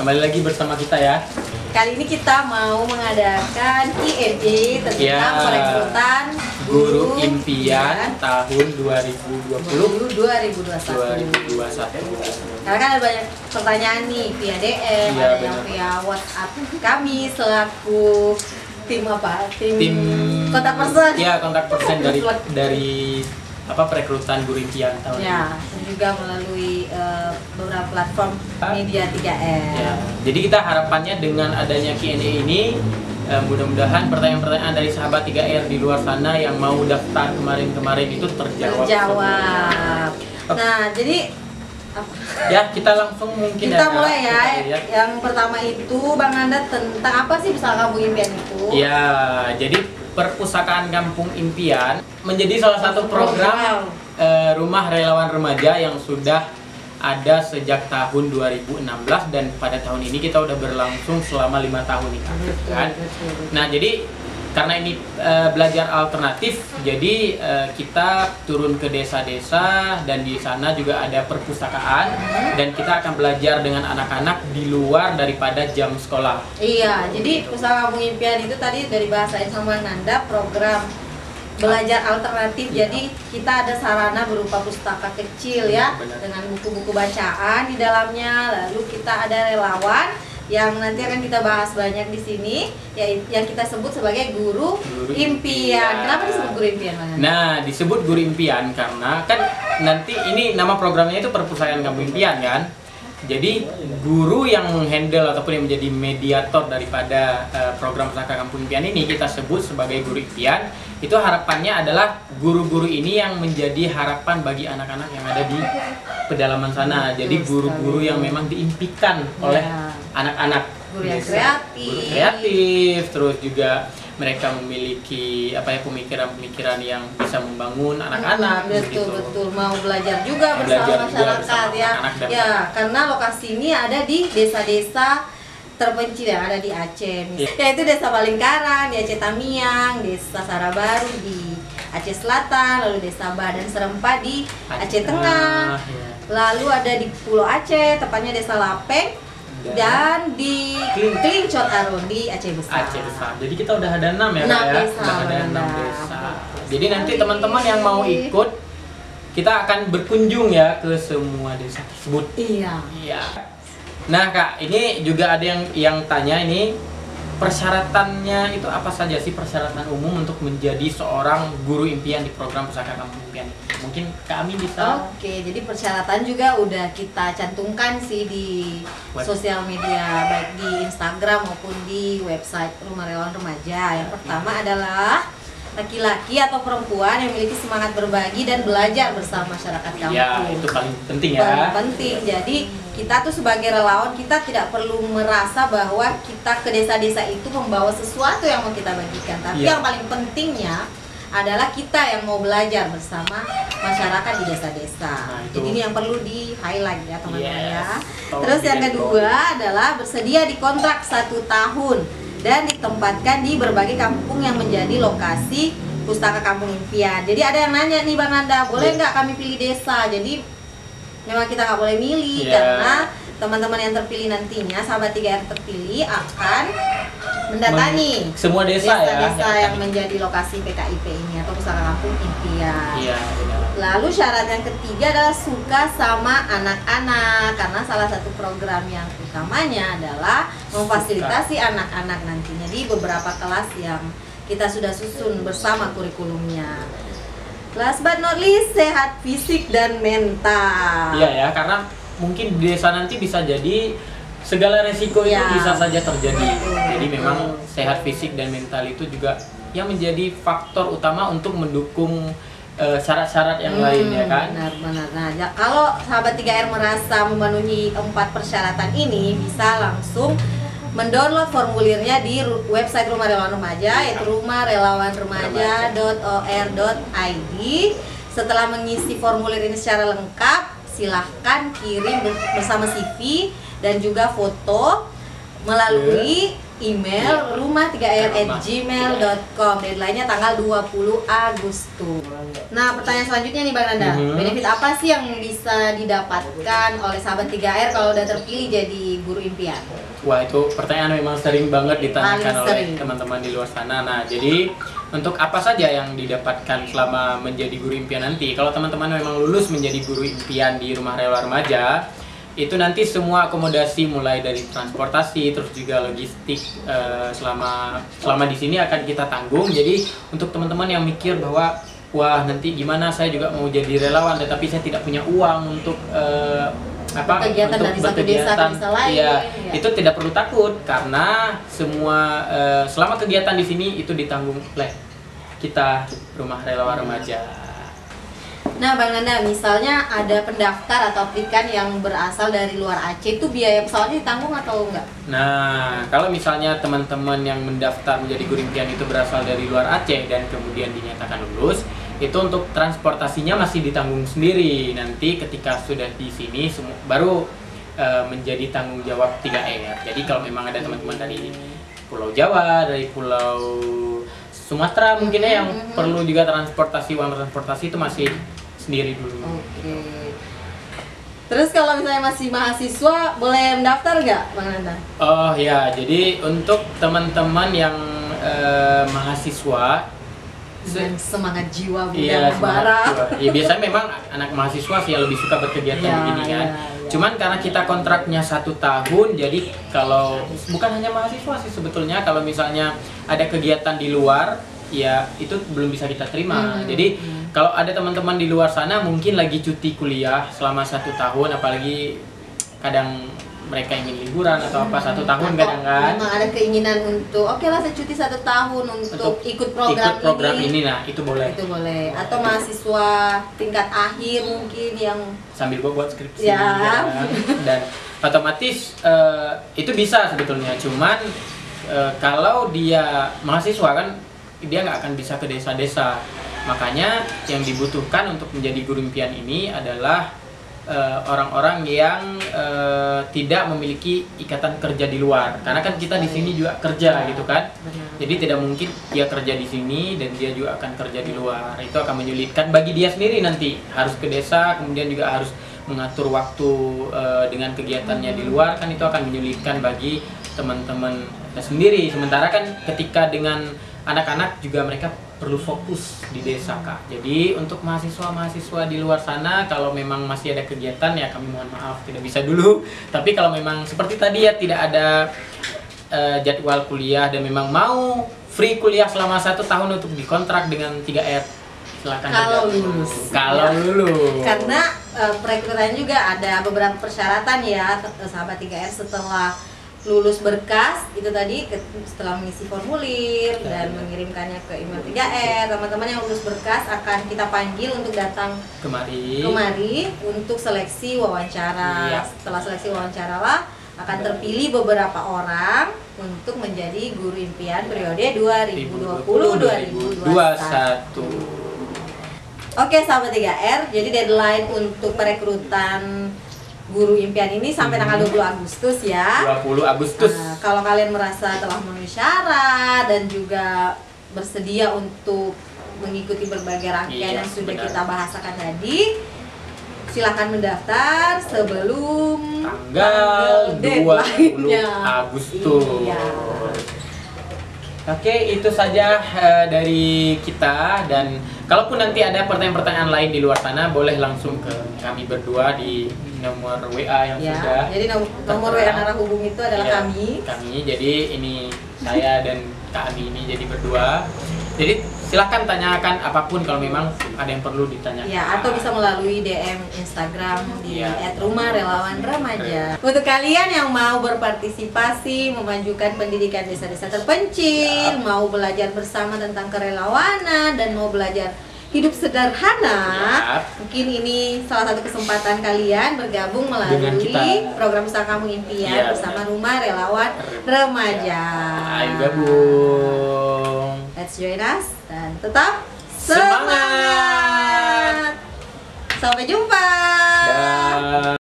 kembali lagi bersama kita ya. Kali ini kita mau mengadakan Q&A tentang perekrutan Guru Impian tahun 2021. Karena kan ada banyak pertanyaan nih via DM, ada yang via WhatsApp kami selaku tim apa? Tim kontak person. Iya, kontak person dari perekrutan Guru Impian tahun ini. Ya, dan juga melalui beberapa platform media 3R. Ya, jadi kita harapannya dengan adanya Q&A ini mudah-mudahan pertanyaan-pertanyaan dari sahabat 3R di luar sana yang mau daftar kemarin-kemarin itu terjawab. Nah, jadi ya kita langsung mungkin kita mulai ya. Yang pertama itu Bang Nanda, tentang apa sih Pusaka Kampung Impian itu? Ya, jadi Perpustakaan Kampung Impian menjadi salah satu program rumah relawan remaja yang sudah ada sejak tahun 2016 dan pada tahun ini kita udah berlangsung selama 5 tahun nih kan. Nah, jadi karena ini belajar alternatif, jadi kita turun ke desa-desa dan di sana juga ada perpustakaan dan kita akan belajar dengan anak-anak di luar daripada jam sekolah. Iya, jadi Pusaka Kampung Impian itu tadi dari bahasain sama Nanda, program belajar alternatif. Jadi kita ada sarana berupa pustaka kecil ya, dengan buku-buku bacaan di dalamnya. Lalu kita ada relawan yang nanti akan kita bahas banyak di sini, ya, yang kita sebut sebagai Guru Impian. Kenapa disebut Guru Impian? Nah, disebut Guru Impian karena kan nanti ini nama programnya itu Perpustakaan Kampung Impian kan. Jadi guru yang menghandle ataupun yang menjadi mediator daripada program Pusaka Kampung Impian ini kita sebut sebagai Guru Impian. Itu harapannya adalah guru-guru ini yang menjadi harapan bagi anak-anak yang ada di pedalaman sana. Jadi guru-guru yang memang diimpikan oleh anak-anak. Guru yang kreatif. Guru kreatif, terus juga mereka memiliki pemikiran-pemikiran yang bisa membangun anak-anak. Betul, mau belajar juga bersama masyarakat ya. Ya, karena lokasi ini ada di desa-desa terpencil yang ada di Aceh, yaitu Desa Balingkaran di Aceh Tamiang, Desa Sarabaru di Aceh Selatan, lalu Desa Badan Serempa di Aceh Tengah, lalu ada di Pulau Aceh, tepatnya Desa Lapeng, dan di Klincot Aron di Aceh Besar. Jadi kita udah ada 6 ya, udah ada 6 desa. Jadi nanti teman-teman yang mau ikut, kita akan berkunjung ya ke semua desa tersebut. Iya. Nah Kak, ini juga ada yang tanya ini, persyaratannya itu apa saja sih, persyaratan umum untuk menjadi seorang guru impian di program Pusaka Kampung Impian? Mungkin kami bisa. Oke, jadi persyaratan juga udah kita cantumkan sih di sosial media, baik di Instagram maupun di website Rumah Relawan Remaja. Yang pertama adalah laki-laki atau perempuan yang memiliki semangat berbagi dan belajar bersama masyarakat kampung. Ya, itu paling penting ya. Paling penting. Jadi kita tuh sebagai relawan, kita tidak perlu merasa bahwa kita ke desa-desa itu membawa sesuatu yang mau kita bagikan. Tapi yang paling pentingnya adalah kita yang mau belajar bersama masyarakat di desa-desa. Jadi ini yang perlu di highlight ya teman-teman ya. Terus yang kedua adalah bersedia dikontrak 1 tahun dan ditempatkan di berbagai kampung yang menjadi lokasi Pustaka Kampung Impian. Jadi ada yang nanya nih Bang Nanda, boleh nggak kami pilih desa? Jadi memang kita nggak boleh milih karena teman-teman yang terpilih nantinya, sahabat 3R terpilih akan mendatangi semua desa yang menjadi lokasi PKIP ini atau Pustaka Kampung Impian. Lalu syarat yang ketiga adalah suka sama anak-anak, karena salah satu program yang utamanya adalah memfasilitasi anak-anak nantinya di beberapa kelas yang kita sudah susun bersama kurikulumnya. Last but not least, sehat fisik dan mental. Iya ya, karena mungkin di desa nanti bisa jadi segala resiko itu bisa saja terjadi. Jadi memang sehat fisik dan mental itu juga yang menjadi faktor utama untuk mendukung syarat-syarat yang lain ya kan. Benar. Nah, kalau sahabat 3R merasa memenuhi 4 persyaratan ini, bisa langsung mendownload formulirnya di website Rumah Relawan Remaja, yaitu rumahrelawanremaja.or.id. Setelah mengisi formulir ini secara lengkap, silahkan kirim bersama CV dan juga foto melalui email rumah3r@gmail.com. Deadline-nya tanggal 20 Agustus. Nah, pertanyaan selanjutnya nih Bang Nanda. Benefit apa sih yang bisa didapatkan oleh sahabat 3R kalau udah terpilih jadi guru impian? Wah, itu pertanyaan memang sering banget ditanyakan Paling oleh sering. teman-teman di luar sana. Nah, jadi untuk apa saja yang didapatkan selama menjadi guru impian nanti? Kalau teman-teman memang lulus menjadi guru impian di Rumah Relawan Remaja, itu nanti semua akomodasi mulai dari transportasi terus juga logistik selama di sini akan kita tanggung. Jadi untuk teman-teman yang mikir bahwa wah nanti gimana saya juga mau jadi relawan tetapi saya tidak punya uang untuk Kegiatan untuk dari satu desa ke desa lain, ya, ya. itu tidak perlu takut karena semua selama kegiatan di sini itu ditanggung oleh kita Rumah Relawan Remaja. Nah, Bang Nanda, misalnya ada pendaftar atau aplikan yang berasal dari luar Aceh, itu biaya pesawatnya ditanggung atau enggak? Nah, kalau misalnya teman-teman yang mendaftar menjadi guru impian itu berasal dari luar Aceh dan kemudian dinyatakan lulus, itu untuk transportasinya masih ditanggung sendiri. Nanti ketika sudah di sini baru menjadi tanggung jawab 3R. Jadi kalau memang ada teman-teman dari Pulau Jawa, dari Pulau Sumatera mungkin ya yang perlu juga uang transportasi itu masih sendiri dulu. Oke. Terus kalau misalnya masih mahasiswa, boleh mendaftar nggak, Bang Nanda? Oh ya, jadi untuk teman-teman yang mahasiswa Dan semangat jiwa iya, muda bara. ya biasanya memang anak mahasiswa sih yang lebih suka berkegiatan Ya, begini kan. ya, ya. Cuman karena kita kontraknya 1 tahun, jadi kalau bukan hanya mahasiswa sih sebetulnya, kalau misalnya ada kegiatan di luar, ya itu belum bisa kita terima. Jadi kalau ada teman-teman di luar sana mungkin lagi cuti kuliah selama 1 tahun, apalagi kadang mereka ingin liburan atau apa 1 tahun kadang kan. Memang ada keinginan untuk oke lah saya cuti 1 tahun untuk ikut program ini, nah itu boleh. Itu boleh. Atau mahasiswa tingkat akhir mungkin yang Sambil buat skripsi Ya. kan. Dan otomatis itu bisa sebetulnya. Cuman kalau dia mahasiswa kan dia nggak akan bisa ke desa-desa. Makanya yang dibutuhkan untuk menjadi guru impian ini adalah orang-orang yang tidak memiliki ikatan kerja di luar, karena kan kita di sini juga kerja gitu kan. Benar. Jadi tidak mungkin dia kerja di sini dan dia juga akan kerja di luar. Itu akan menyulitkan bagi dia sendiri, nanti harus ke desa, kemudian juga harus mengatur waktu dengan kegiatannya di luar, kan itu akan menyulitkan bagi teman-teman sendiri. Sementara kan ketika dengan anak-anak juga mereka perlu fokus di desa, Kak. Jadi untuk mahasiswa-mahasiswa di luar sana, kalau memang masih ada kegiatan ya kami mohon maaf tidak bisa dulu. Tapi kalau memang seperti tadi ya tidak ada jadwal kuliah dan memang mau free kuliah selama 1 tahun untuk dikontrak dengan 3R, silakan Kalau saja. lulus. Kalau Ya. lulus. Karena perekrutan juga ada beberapa persyaratan ya, sahabat 3R setelah lulus berkas itu tadi setelah mengisi formulir dan mengirimkannya ke email 3R, teman-teman yang lulus berkas akan kita panggil untuk datang kemari untuk seleksi wawancara. Iya. Setelah seleksi wawancara lah akan terpilih beberapa orang untuk menjadi guru impian periode 2020-2021. Oke sahabat 3R, jadi deadline untuk perekrutan guru impian ini sampai tanggal 20 Agustus ya. 20 Agustus. Nah, kalau kalian merasa telah memenuhi syarat dan juga bersedia untuk mengikuti berbagai rangkaian Iya, yang sudah benar. kita bahasakan tadi, silakan mendaftar sebelum Tanggal 20 deadline-nya. Agustus. Iya. Oke, itu saja dari kita, dan kalaupun nanti ada pertanyaan-pertanyaan lain di luar sana, boleh langsung ke kami berdua di nomor WA yang Ya, sudah jadi nomor WA narah hubung itu adalah Iya, kami. Jadi ini saya dan Kak Ami ini jadi berdua. Jadi silahkan tanyakan apapun kalau memang ada yang perlu ditanyakan. Ya, atau bisa melalui DM Instagram di Ya. @rumah_relawan_remaja. Untuk kalian yang mau berpartisipasi memajukan pendidikan desa-desa terpencil, mau belajar bersama tentang kerelawanan dan mau belajar hidup sederhana, mungkin ini salah satu kesempatan kalian bergabung Dengan melalui kita. program Usaha Kampung Impian Ya, bersama benar. Rumah Relawan Remaja. Ayo gabung. Let's join us dan tetap Semangat! semangat. Sampai jumpa. Dah.